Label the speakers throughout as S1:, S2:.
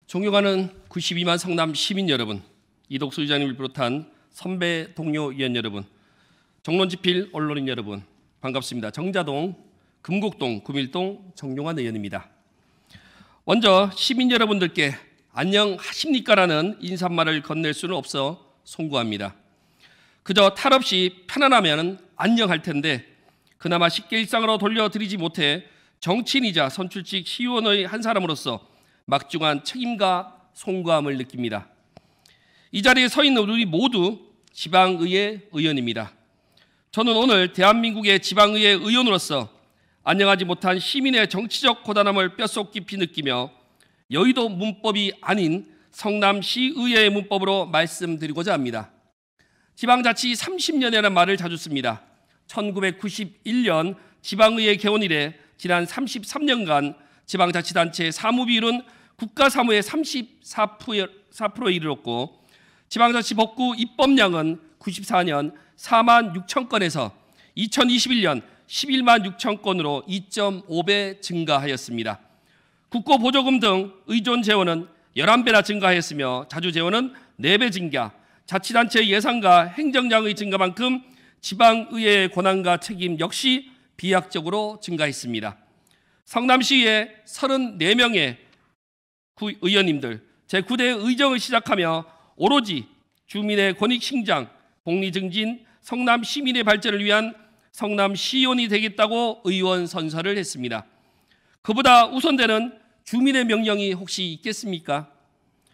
S1: 존경하는 92만 성남 시민 여러분, 이덕수 의장님을 비롯한 선배 동료 의원 여러분, 정론지필 언론인 여러분, 반갑습니다. 정자동, 금곡동, 구밀동 정용환 의원입니다. 먼저 시민 여러분들께 안녕하십니까라는 인사말을 건넬 수는 없어 송구합니다. 그저 탈 없이 편안하면 안녕할 텐데 그나마 쉽게 일상으로 돌려드리지 못해 정치인이자 선출직 시의원의 한 사람으로서 막중한 책임과 송구함을 느낍니다. 이 자리에 서 있는 우리 모두 지방의회 의원입니다. 저는 오늘 대한민국의 지방의회 의원으로서 안녕하지 못한 시민의 정치적 고단함을 뼛속 깊이 느끼며 여의도 문법이 아닌 성남시의회의 문법으로 말씀드리고자 합니다. 지방자치 30년이라는 말을 자주 씁니다. 1991년 지방의회 개원 이래 지난 33년간 지방자치단체 사무비율은 국가사무의 34%에 이르렀고 지방자치 법구 입법량은 94년 4만 6천 건에서 2021년 11만 6천 건으로 2.5배 증가하였습니다. 국고보조금 등 의존 재원은 11배나 증가하였으며 자주 재원은 4배 증가, 자치단체 예산과 행정량의 증가만큼 지방의회의 권한과 책임 역시 비약적으로 증가했습니다. 성남시의 34명의 의원님들, 제9대 의정을 시작하며 오로지 주민의 권익 신장, 복리 증진, 성남 시민의 발전을 위한 성남시의원이 되겠다고 의원 선서를 했습니다. 그보다 우선되는 주민의 명령이 혹시 있겠습니까?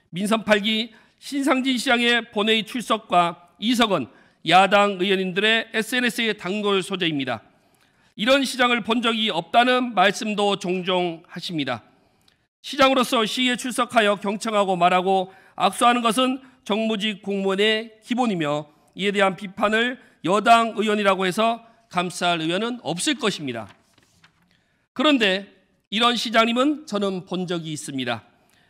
S1: 민선 8기 신상진 시장의 본회의 출석과 이석은 야당 의원님들의 SNS의 단골 소재입니다. 이런 시장을 본 적이 없다는 말씀도 종종 하십니다. 시장으로서 시의에 출석하여 경청하고 말하고 악수하는 것은 정무직 공무원의 기본이며 이에 대한 비판을 여당 의원이라고 해서 감쌀 의원은 없을 것입니다. 그런데 이런 시장님은 저는 본 적이 있습니다.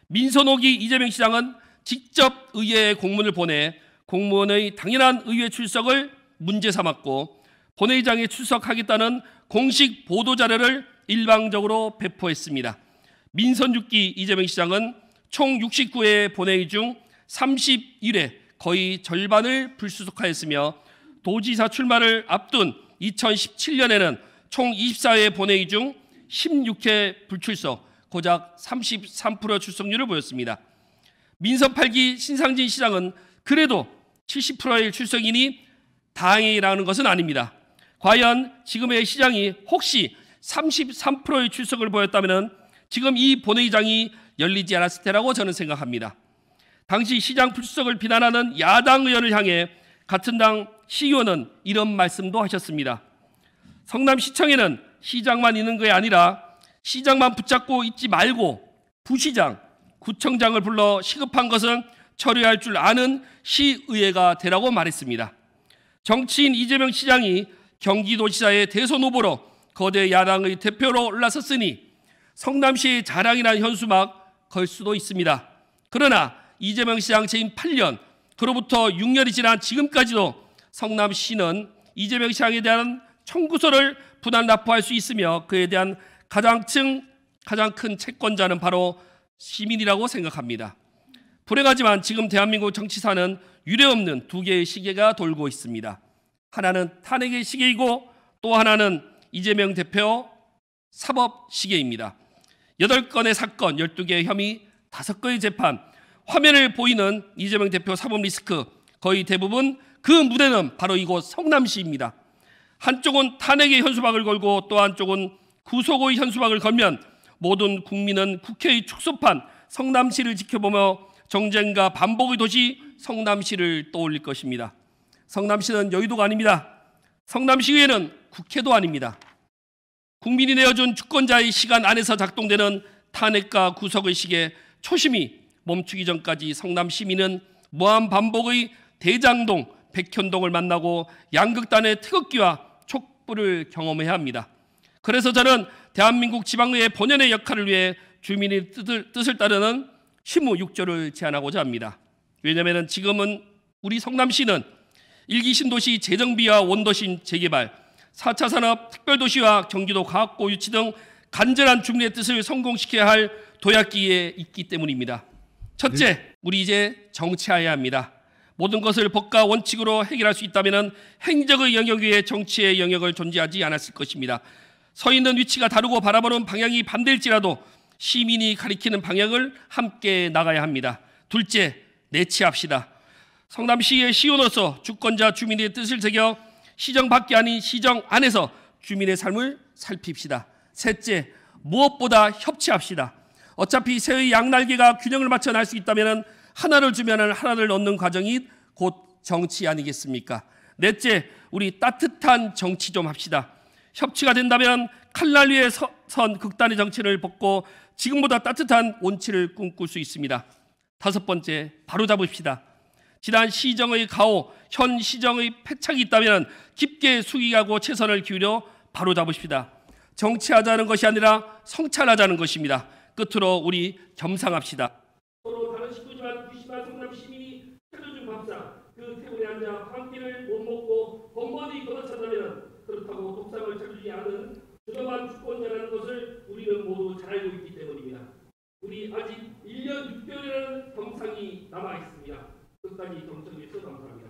S1: 민선 5기 이재명 시장은 직접 의회에 공문을 보내 공무원의 당연한 의회 출석을 문제 삼았고 본회의장에 출석하겠다는 공식 보도자료를 일방적으로 배포했습니다. 민선 6기 이재명 시장은 총 69회 본회의 중 31회 거의 절반을 불수석하였으며 도지사 출마를 앞둔 2017년에는 총 24회 본회의 중 16회 불출석, 고작 33% 출석률을 보였습니다. 민선 8기 신상진 시장은 그래도 70%의 출석이니 다행이라는 것은 아닙니다. 과연 지금의 시장이 혹시 33%의 출석을 보였다면 지금 이 본회의장이 열리지 않았을 테라고 저는 생각합니다. 당시 시장 불출석을 비난하는 야당 의원을 향해 같은 당 시의원은 이런 말씀도 하셨습니다. 성남시청에는 시장만 있는 게 아니라 시장만 붙잡고 있지 말고 부시장, 구청장을 불러 시급한 것은 처리할 줄 아는 시의회가 되라고 말했습니다. 정치인 이재명 시장이 경기도지사의 대선 후보로 거대 야당의 대표로 올라섰으니 성남시의 자랑이라는 현수막 걸 수도 있습니다. 그러나 이재명 시장 재임 8년, 그로부터 6년이 지난 지금까지도 성남시는 이재명 시장에 대한 청구서를 분할 납부할 수 있으며 그에 대한 가장 큰 채권자는 바로 시민이라고 생각합니다. 불행하지만 지금 대한민국 정치사는 유례없는 두 개의 시계가 돌고 있습니다. 하나는 탄핵의 시계이고 또 하나는 이재명 대표 사법 시계입니다. 8건의 사건, 12개의 혐의, 5건의 재판, 화면을 보이는 이재명 대표 사법 리스크, 거의 대부분 그 무대는 바로 이곳 성남시입니다. 한쪽은 탄핵의 현수막을 걸고 또 한쪽은 구속의 현수막을 걸면 모든 국민은 국회의 축소판 성남시를 지켜보며 정쟁과 반복의 도시 성남시를 떠올릴 것입니다. 성남시는 여의도가 아닙니다. 성남시의회는 국회도 아닙니다. 국민이 내어준 주권자의 시간 안에서 작동되는 탄핵과 구속의 시계 초심이 멈추기 전까지 성남 시민은 무한 반복의 대장동, 백현동을 만나고 양극단의 태극기와 촛불을 경험해야 합니다. 그래서 저는 대한민국 지방의회 본연의 역할을 위해 주민의 뜻을 따르는 심의 6조를 제안하고자 합니다. 왜냐하면 지금은 우리 성남시는 1기 신도시 재정비와 원도심 재개발, 4차 산업 특별도시와 경기도 과학고 유치 등 간절한 주민의 뜻을 성공시켜야 할 도약기에 있기 때문입니다. 첫째, 우리 이제 정치화해야 합니다. 모든 것을 법과 원칙으로 해결할 수 있다면 행정의 영역 위에 정치의 영역을 존재하지 않았을 것입니다. 서 있는 위치가 다르고 바라보는 방향이 반대일지라도 시민이 가리키는 방향을 함께 나가야 합니다. 둘째, 내치합시다. 성남시의 시의원으로서 주권자 주민의 뜻을 새겨 시정 밖이 아닌 시정 안에서 주민의 삶을 살핍시다. 셋째, 무엇보다 협치합시다. 어차피 새의 양날개가 균형을 맞춰 날 수 있다면 하나를 주면 하나를 얻는 과정이 곧 정치 아니겠습니까? 넷째, 우리 따뜻한 정치 좀 합시다. 협치가 된다면 칼날 위에 선 극단의 정치를 벗고 지금보다 따뜻한 온치를 꿈꿀 수 있습니다. 다섯 번째, 바로잡읍시다. 지난 시정의 가오, 현 시정의 패착이 있다면 깊게 숙이고 최선을 기울여 바로잡읍시다. 정치하자는 것이 아니라 성찰하자는 것입니다. 끝으로 우리 겸상합시다. 서로 다른 식구지만 귀심한 성남 시민이 차려준 밥상 그 테이블에 앉아 한 끼를 못 먹고 번번이 걷어찬다면 그렇다고 독상을 차려주지 않은 그동안 주권자라는 것을 우리는 모두 잘 알고 있기 때문입니다. 우리 아직 1년 6개월이라는 겸상이 남아 있습니다. 끝까지 경청해 주셔서 감사합니다.